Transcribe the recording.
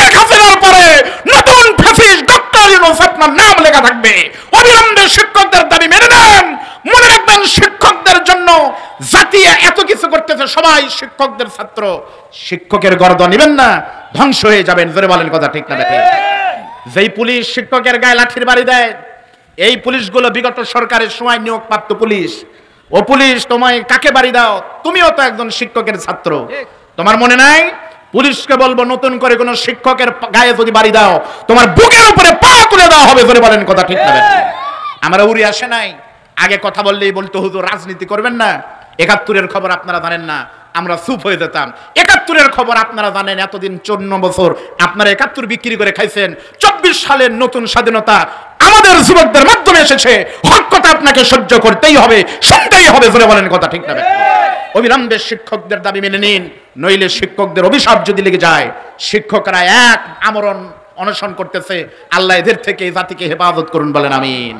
শেখ হাসিনার পরে নতুন ফ্যাসিস্ট ডক্টর ইউনূস আপনার নাম লেখা থাকবে। অবিলম্বে শিক্ষকদের দাবি মেনে নেন। মনে রাখবেন, শিক্ষকদের জন্য জাতি এত কিছু করতেছে, সবাই শিক্ষকদের ছাত্র। শিক্ষকের গর্দন নেবেন না, ধ্বংস হয়ে যাবেন। জোরে বলেন কথা ঠিক না ঠিক? যেই পুলিশ শিক্ষকের গায়ে লাঠির বাড়ি দেয়, এই পুলিশগুলো বিগত সরকারের সময় নিয়োগপ্রাপ্ত পুলিশ। ও পুলিশ, তোমায় কাকে বাড়ি দাও? তুমিও তো একজন শিক্ষকের ছাত্র। তোমার মনে নাই? পুলিশকে বলবো, নতুন করে কোন শিক্ষকের গায়ে যদি বাড়ি দাও, তোমার বুকের উপরে পা তুলে দেওয়া হবে। জোরে বলেন কথা ঠিক না? আমরা উড়ে আসে নাই। আগে কথা বললেই বলতো হুজুর রাজনীতি করবেন না। ৭১-এর খবর আপনারা জানেন না, আমরা চুপ হয়ে যেতাম। ৭১-এর খবর আপনারা জানেন, এতদিন ৫৪ বছর আপনারা ৭১ বিক্রি করে খাইছেন। ২৪ সালের নতুন স্বাধীনতা আমাদের যুবকদের মাধ্যমে এসেছে। হক কথা আপনাকে সহ্য করতেই হবে, শুনতেই হবে। জোরে বলেন কথা ঠিক না? অবিলম্বে শিক্ষকদের দাবি মেনে নিন, নইলে শিক্ষকদের অভিশাপ যদি লেগে যায়। শিক্ষকরা এক আমরণ অনশন করতেছে, আল্লাহ এদের থেকে এই জাতিকে হেফাজত করুন, বলেন আমিন।